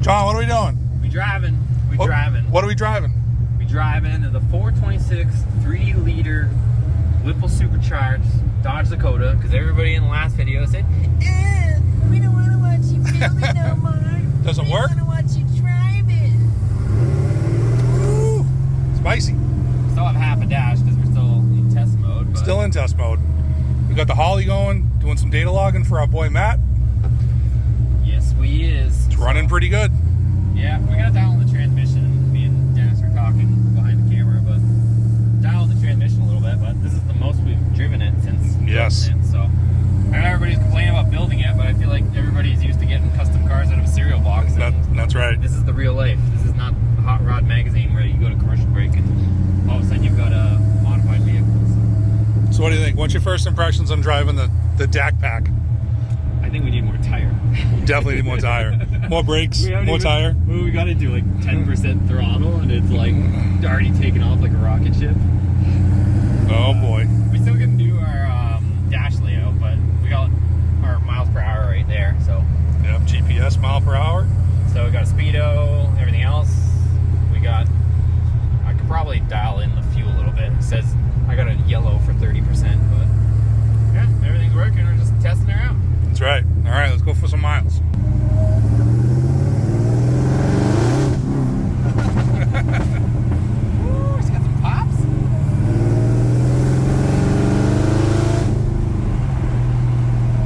John, what are we doing? We driving. What are we driving? We driving the 426 3-liter Whipple Supercharged Dodge Dakota, because everybody in the last video said, we don't want to watch you build it no more. Does it work? We want to watch you drive it. Ooh, spicy. Still have half a dash because we're still in test mode. But Still in test mode. We got the Holly going, doing some data logging for our boy Matt. yes, we is. It's running pretty good. Yeah, we got to dial the transmission. Me and Dennis were talking behind the camera, but dial the transmission a little bit. But this is the most we've driven it since Yes. building it, so I know everybody's complaining about building it, but I feel like everybody's used to getting custom cars out of a cereal box. That's right. This is the real life. This is not a Hot Rod magazine where you go to commercial break and all of a sudden you've got a modified vehicle. So what do you think? What's your first impressions on driving the DAC pack? I think we need more tire. Definitely need more tire. More brakes, more tire. We got into like 10% throttle and it's like already taken off like a rocket ship. Oh boy. We still can do our dash layout, but we got our miles per hour right there. So Yep, GPS mile per hour. we got a speedo, everything else. I could probably dial in the fuel a little bit. It says I got a yellow for 30%, but yeah, everything's working. We're just testing her out. That's right. All right, let's go for some miles. Ooh, she's got some pops.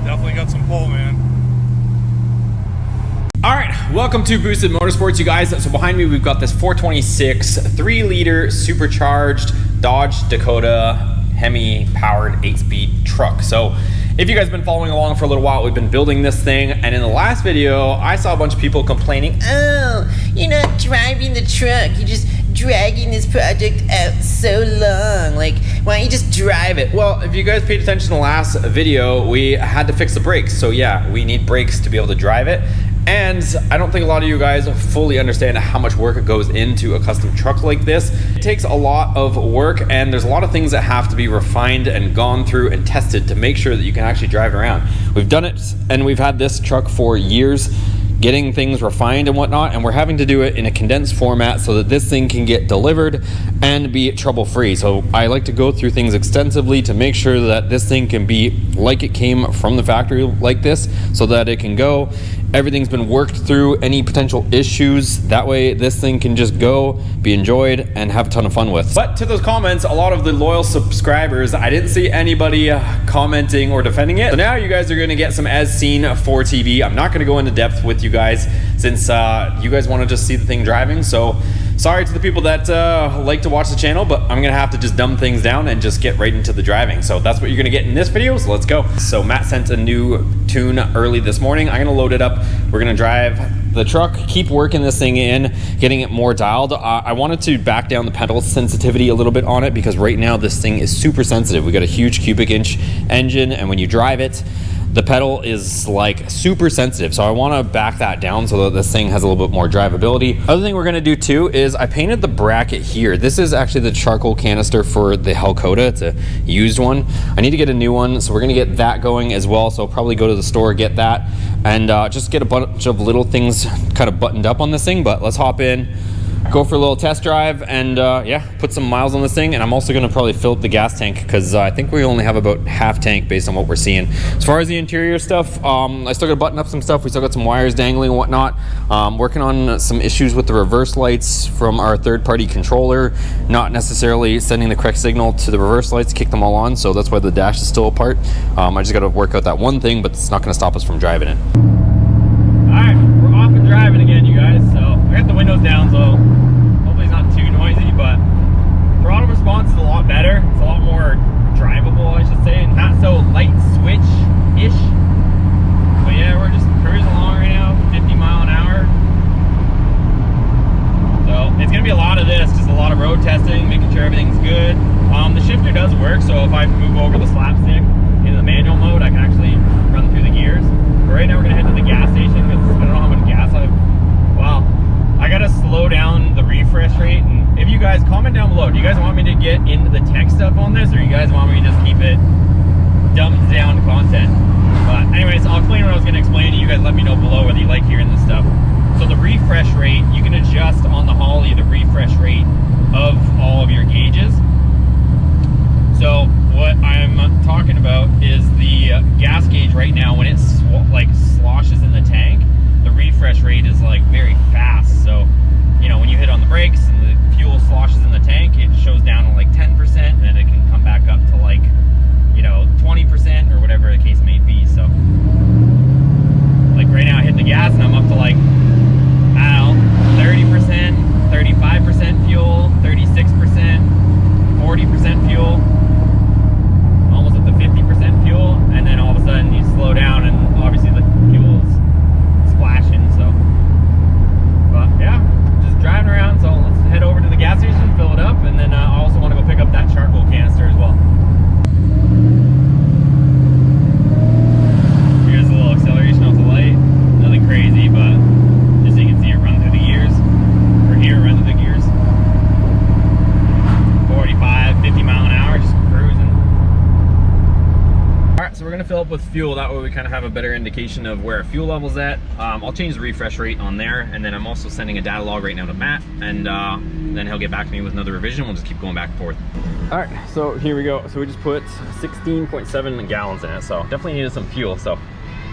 Definitely got some pull, man. All right, welcome to Boosted Motorsports, you guys. So behind me, we've got this 426 3-liter supercharged Dodge Dakota HEMI powered 8-speed truck. So if you guys have been following along for a little while, we've been building this thing. And in the last video, I saw a bunch of people complaining, oh, you're not driving the truck. You're just dragging this project out so long. Like, why don't you just drive it? Well, if you guys paid attention to the last video, we had to fix the brakes. So yeah, we need brakes to be able to drive it. And I don't think a lot of you guys fully understand how much work it goes into a custom truck like this. It takes a lot of work, and there's a lot of things that have to be refined and gone through and tested to make sure that you can actually drive it around. We've done it, and we've had this truck for years, getting things refined and whatnot, and we're having to do it in a condensed format so that this thing can get delivered and be trouble-free. So I like to go through things extensively to make sure that this thing can be like it came from the factory like this, so that it can go. Everything's been worked through, any potential issues. That way this thing can just go, be enjoyed, and have a ton of fun with. But to those comments, a lot of the loyal subscribers, I didn't see anybody commenting or defending it. So now you guys are gonna get some as seen for TV. I'm not gonna go into depth with you guys since you guys wanna just see the thing driving. So sorry to the people that like to watch the channel, but I'm gonna have to just dumb things down and just get right into the driving. So that's what you're gonna get in this video, so let's go. So Matt sent a new tune early this morning. I'm gonna load it up. We're gonna drive the truck, keep working this thing in, getting it more dialed. I wanted to back down the pedal sensitivity a little bit on it because right now this thing is super sensitive. We got a huge cubic inch engine, and when you drive it, the pedal is like super sensitive. So I want to back that down so that this thing has a little bit more drivability. Other thing we're going to do too is I painted the bracket here. This is actually the charcoal canister for the Hellcat. It's a used one. I need to get a new one, so we're going to get that going as well. So I'll probably go to the store, get that, and just get a bunch of little things kind of buttoned up on this thing. But let's hop in, go for a little test drive, and yeah, put some miles on this thing. And I'm also going to probably fill up the gas tank because I think we only have about half tank based on what we're seeing. As far as the interior stuff, I still got to button up some stuff. We still got some wires dangling and whatnot. Working on some issues with the reverse lights from our third-party controller, not necessarily sending the correct signal to the reverse lights, kick them all on, so that's why the dash is still apart. I just got to work out that one thing, but it's not going to stop us from driving it. Alright, we're off and driving again, you guys. So I got the windows down, so hopefully it's not too noisy, but throttle response is a lot better. It's a lot more drivable, I should say, and not so light switch-ish. But yeah, we're just cruising along right now, 50 mile an hour. So it's gonna be a lot of this, just a lot of road testing, making sure everything's good. The shifter does work, so if I move over the slapstick into the manual mode, I can actually run through the gears. But right now we're gonna head to the gas station because I don't know how much gas I gotta slow down the refresh rate. And if you guys comment down below, do you guys want me to get into the tech stuff on this, or you guys want me to just keep it dumbed down content? But anyways, I'll explain what I was gonna explain to you guys. Let me know below whether you like hearing this stuff. So the refresh refresh rate, you can adjust on the Holly the refresh rate of all of your gauges. So what I'm talking about is the gas gauge right now, when it like sloshes in the tank, the refresh rate is like very fast. So, you know, when you hit on the brakes and the fuel sloshes in the tank, it shows down to like 10%, and then it can come back up to like, you know, 20% or whatever the case may be. So like right now I hit the gas and I'm up to like, I don't know, 30%, 35% fuel, 36%, 40% fuel, almost up to 50% fuel, and then all of a sudden you slow down and obviously the fuel is splashing. So, but yeah, just driving around. So let's head over to the gas station, fill it up, and then I also want to go pick up that charcoal canister as well. Here's a little acceleration off the light, nothing crazy, but just so you can see it run through the gears, or hear it run through the gears. 45, 50 mile an hour, just cruising. All right, so we're gonna fill up with fuel. That way we kind of have a better indication of where our fuel level's at. I'll change the refresh rate on there, and then I'm also sending a data log right now to Matt, and then he'll get back to me with another revision. We'll just keep going back and forth. All right, so here we go. So we just put 16.7 gallons in it, so definitely needed some fuel. So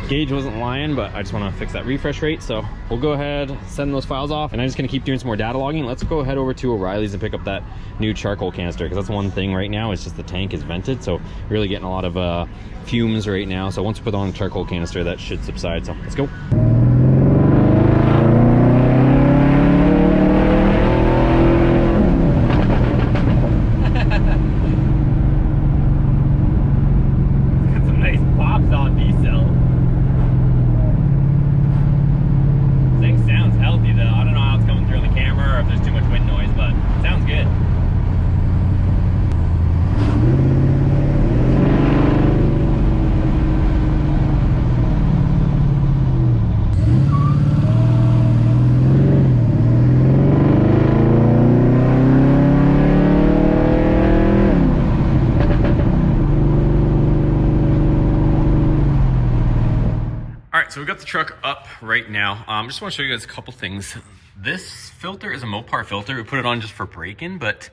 gauge wasn't lying, but I just want to fix that refresh rate. So we'll go ahead, send those files off, and I'm just going to keep doing some more data logging. Let's go head over to O'Reilly's and pick up that new charcoal canister, because that's one thing right now. It's just the tank is vented, so really getting a lot of fumes right now. So once we put on the charcoal canister, that should subside. So let's go. So we got the truck up right now. Just want to show you guys a couple things. This filter is a Mopar filter. We put it on just for braking, but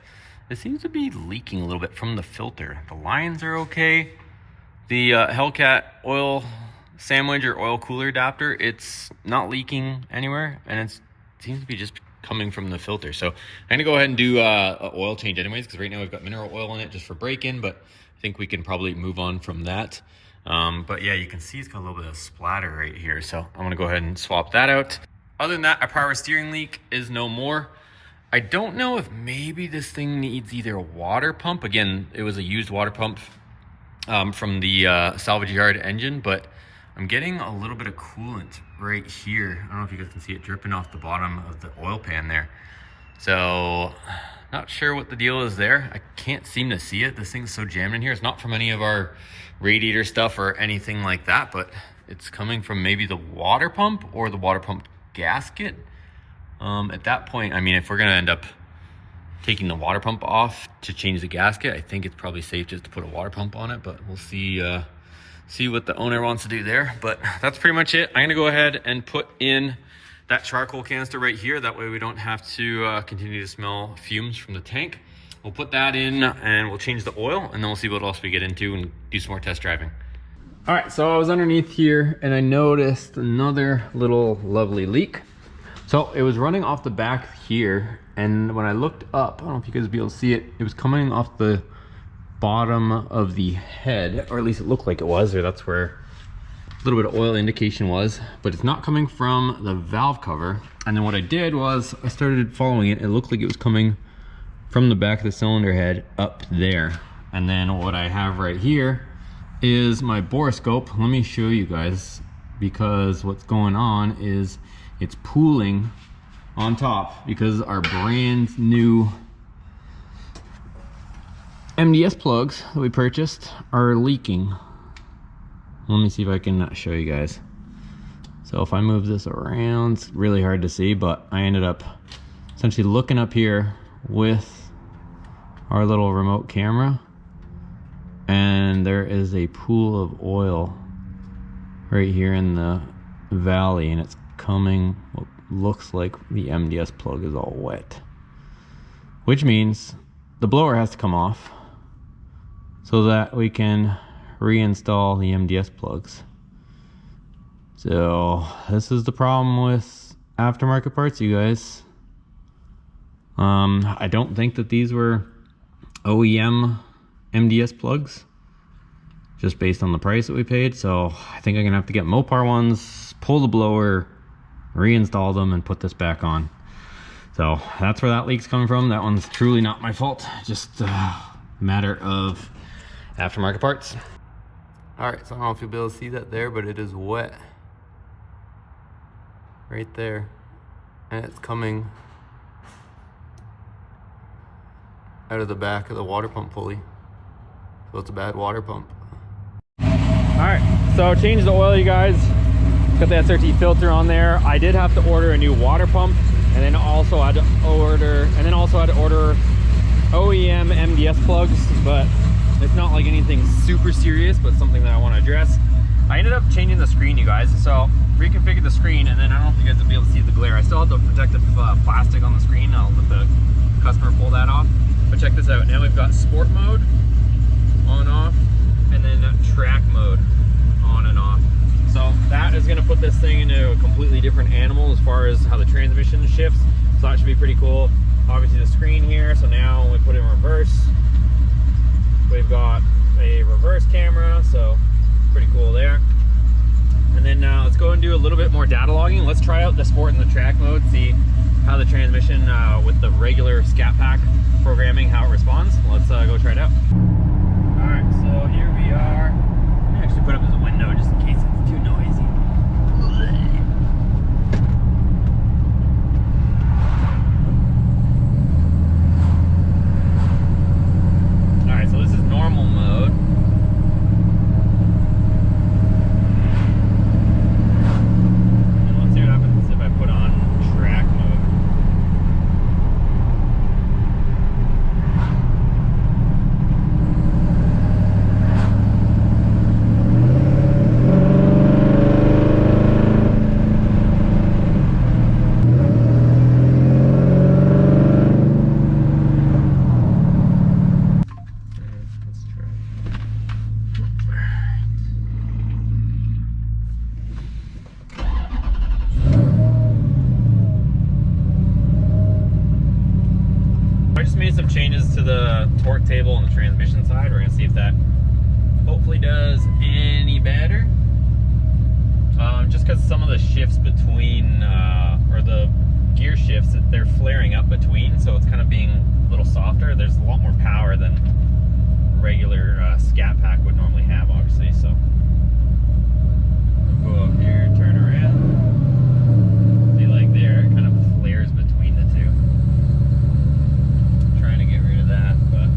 it seems to be leaking a little bit from the filter. The lines are okay. The Hellcat oil sandwich or oil cooler adapter, it's not leaking anywhere, and it seems to be just coming from the filter. So I'm gonna go ahead and do an oil change anyways, because right now we've got mineral oil in it just for braking, but I think we can probably move on from that. But yeah, you can see it's got a little bit of splatter right here, so I'm gonna go ahead and swap that out. Other than that, our power steering leak is no more. I don't know if maybe this thing needs either a water pump. Again, it was a used water pump from the salvage yard engine, but I'm getting a little bit of coolant right here. I don't know if you guys can see it dripping off the bottom of the oil pan there. So not sure what the deal is there. I can't seem to see it. This thing's so jammed in here. It's not from any of our radiator stuff or anything like that, but it's coming from maybe the water pump or the water pump gasket. At that point, I mean, if we're gonna end up taking the water pump off to change the gasket, I think it's probably safe just to put a water pump on it, but we'll see what the owner wants to do there. But that's pretty much it. I'm gonna go ahead and put in that charcoal canister right here. That way we don't have to continue to smell fumes from the tank. We'll put that in and we'll change the oil, and then we'll see what else we get into and do some more test driving. All right, so I was underneath here and I noticed another little lovely leak. So it was running off the back here, and when I looked up, I don't know if you guys will be able to see it, it was coming off the bottom of the head, or at least it looked like it was, or that's where a little bit of oil indication was, but it's not coming from the valve cover. And then what I did was I started following it. It looked like it was coming from the back of the cylinder head up there. And then what I have right here is my borescope. Let me show you guys, because what's going on is it's pooling on top because our brand new MDS plugs that we purchased are leaking. Let me see if I can show you guys. So if I move this around, it's really hard to see, but I ended up essentially looking up here with our little remote camera, and there is a pool of oil right here in the valley, and it's coming, well, looks like the MDS plug is all wet, which means the blower has to come off so that we can reinstall the MDS plugs. So this is the problem with aftermarket parts, you guys. I don't think that these were OEM MDS plugs, just based on the price that we paid. So I think I'm gonna have to get Mopar ones, pull the blower, reinstall them, and put this back on. So that's where that leak's coming from. That one's truly not my fault, just a matter of aftermarket parts. All right, so I don't know if you'll be able to see that there, but it is wet right there, and it's coming out of the back of the water pump pulley. So it's a bad water pump. All right, so changed the oil, you guys. Got the SRT filter on there. I did have to order a new water pump, and then also had to order OEM MDS plugs, but it's not like anything super serious, but something that I want to address. I ended up changing the screen, you guys. So reconfigured the screen, and then I don't know if you guys will be able to see the glare. I still have the protective plastic on the screen. I'll let the customer pull that off. But check this out. Now we've got sport mode on, off, and then track mode on and off. So that is going to put this thing into a completely different animal as far as how the transmission shifts. So that should be pretty cool. Obviously the screen here. So now when we put it in reverse, we've got a reverse camera. So pretty cool there. And then let's go and do a little bit more data logging. Let's try out the sport and the track mode, see how the transmission with the regular Scat Pack programming, how it responds. Let's go try it out. All right, so here we are. Let me actually put up this window just in case it's too noisy. All right, so this is normal mode. And let's see what happens if I put on track mode. Some changes to the torque table on the transmission side. We're going to see if that hopefully does any better. Just because some of the shifts between, or the gear shifts, they're flaring up between, so it's kind of being a little softer. There's a lot more power than regular Scat Pack would normally have, obviously. So we'll go up here, turn around. See, like there, it kind of flares between the two. Trying to get rid of that, but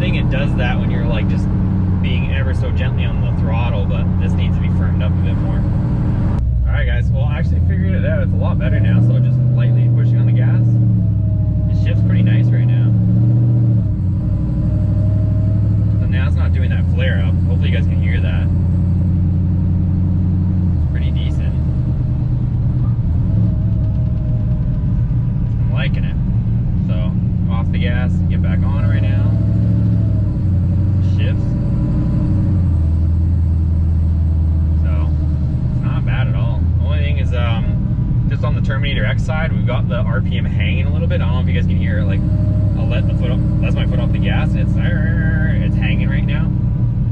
it does that when you're like just being ever so gently on the throttle, but this needs to be firmed up a bit more. All right, guys. Well, I actually figured it out. It's a lot better now. So just lightly pushing on the gas. It shifts pretty nice right now. So now it's not doing that flare up. Hopefully you guys can hear that. It's pretty decent. just on the Terminator X side, we've got the RPM hanging a little bit. I don't know if you guys can hear it. Like, I'll let my foot off the gas, and it's hanging right now.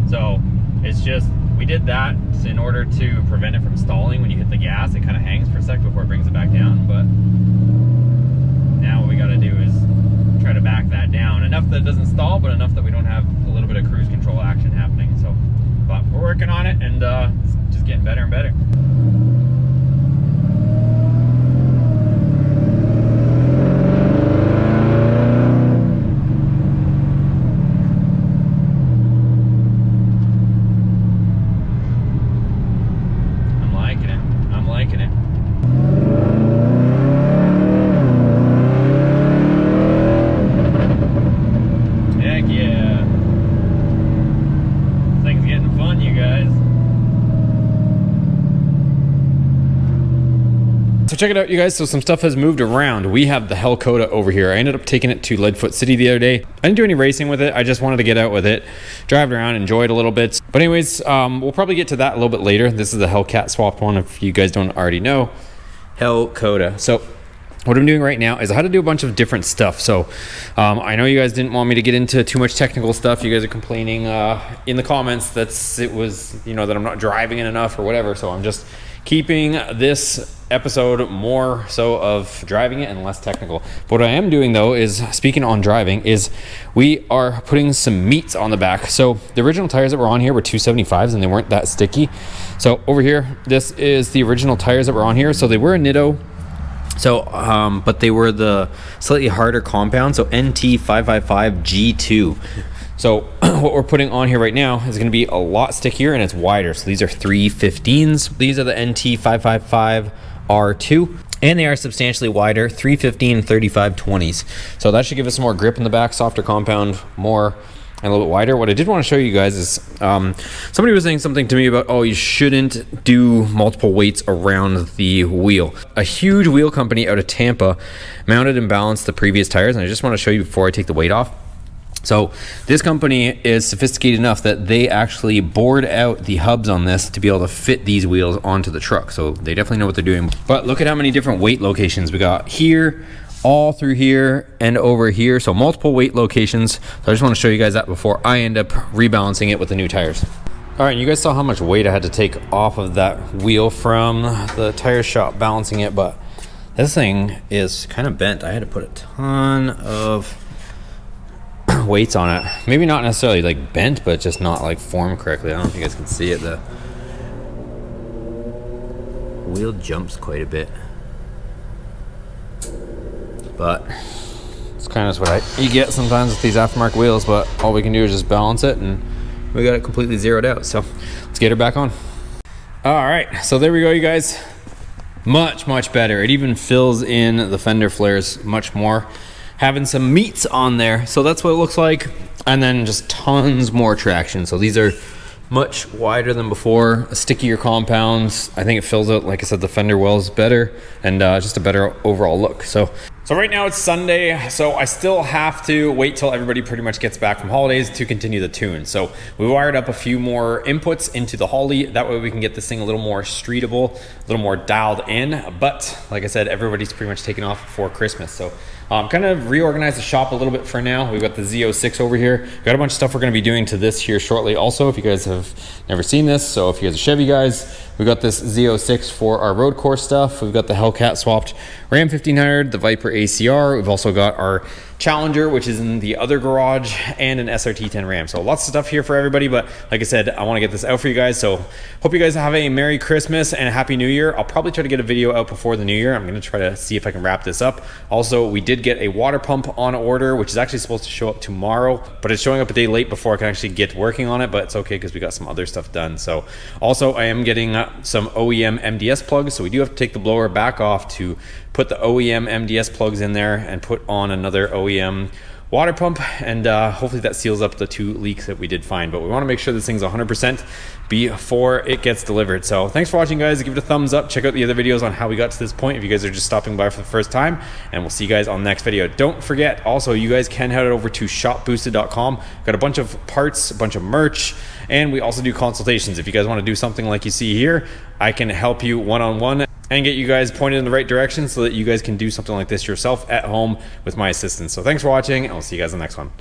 So it's just, we did that in order to prevent it from stalling. When you hit the gas, it kind of hangs for a sec before it brings it back down. But now what we got to do is try to back that down enough that it doesn't stall, but enough that we don't have a little bit of cruise control action happening. So, but we're working on it, and it's just getting better and better. I'm liking it. Heck yeah. This thing's getting fun, you guys. So check it out, you guys. So some stuff has moved around. We have the Hellcat over here. I ended up taking it to Leadfoot City the other day. I didn't do any racing with it. I just wanted to get out with it, drive it around, enjoy it a little bit. But anyways, we'll probably get to that a little bit later. This is the Hellcat swapped one, if you guys don't already know. Hellcat. So what I'm doing right now is I had to do a bunch of different stuff. So I know you guys didn't want me to get into too much technical stuff. You guys are complaining in the comments that it was, you know, that I'm not driving it enough or whatever. So I'm just keeping this episode more so of driving it and less technical. But what I am doing though is, speaking on driving, is we are putting some meats on the back. So the original tires that were on here were 275s and they weren't that sticky. So over here, this is the original tires that were on here. So they were a Nitto. So, but they were the slightly harder compound. So NT 555 G2. So what we're putting on here right now is going to be a lot stickier and it's wider. So these are 315s. These are the NT 555 R2, and they are substantially wider, 315 35 20s. So that should give us more grip in the back, softer compound, more and a little bit wider. What I did want to show you guys is somebody was saying something to me about, oh, you shouldn't do multiple weights around the wheel. A huge wheel company out of Tampa mounted and balanced the previous tires, and I just want to show you before I take the weight off. So this company is sophisticated enough that they actually bored out the hubs on this to be able to fit these wheels onto the truck. So they definitely know what they're doing. But look at how many different weight locations we got here, all through here, and over here. So multiple weight locations. So I just want to show you guys that before I end up rebalancing it with the new tires. All right, you guys saw how much weight I had to take off of that wheel from the tire shop balancing it, but this thing is kind of bent. I had to put a ton of weights on it. Maybe not necessarily like bent, but just not like formed correctly. I don't know if you guys can see it. The wheel jumps quite a bit, but it's kind of what you get sometimes with these aftermarket wheels. But all we can do is just balance it, and we got it completely zeroed out. So let's get her back on. All right, so there we go, you guys. Much better. It even fills in the fender flares much more, having some meats on there. So that's what it looks like, and then just tons more traction. So these are much wider than before, stickier compounds. I think it fills out, like I said, the fender wells better, and just a better overall look. So right now it's Sunday, so I still have to wait till everybody pretty much gets back from holidays to continue the tune. So we wired up a few more inputs into the Holly. That way we can get this thing a little more streetable, a little more dialed in. But like I said, everybody's pretty much taken off for Christmas. So kind of reorganize the shop a little bit for now. We've got the Z06 over here. We've got a bunch of stuff we're going to be doing to this here shortly also, if you guys have never seen this. So if you guys are Chevy guys, we've got this Z06 for our road course stuff. We've got the Hellcat swapped Ram 1500, the Viper ACR. We've also got our Challenger, which is in the other garage, and an SRT10 Ram. So lots of stuff here for everybody, but like I said, I want to get this out for you guys. So hope you guys have a Merry Christmas and a Happy New Year. I'll probably try to get a video out before the New Year. I'm going to try to see if I can wrap this up. Also, we did get a water pump on order, which is actually supposed to show up tomorrow, but it's showing up a day late before I can actually get working on it, but it's okay because we got some other stuff done. So also, I am getting some OEM MDS plugs, so we do have to take the blower back off to put the OEM MDS plugs in there and put on another OEM water pump, and hopefully that seals up the 2 leaks that we did find. But we want to make sure this thing's 100% before it gets delivered. So thanks for watching, guys. Give it a thumbs up. Check out the other videos on how we got to this point if you guys are just stopping by for the first time, and we'll see you guys on the next video. Don't forget, also, you guys can head over to shopboosted.com. Got a bunch of parts, a bunch of merch, and we also do consultations. If you guys want to do something like you see here, I can help you one-on-one. and get you guys pointed in the right direction so that you guys can do something like this yourself at home with my assistance. So thanks for watching, and I'll see you guys in the next one.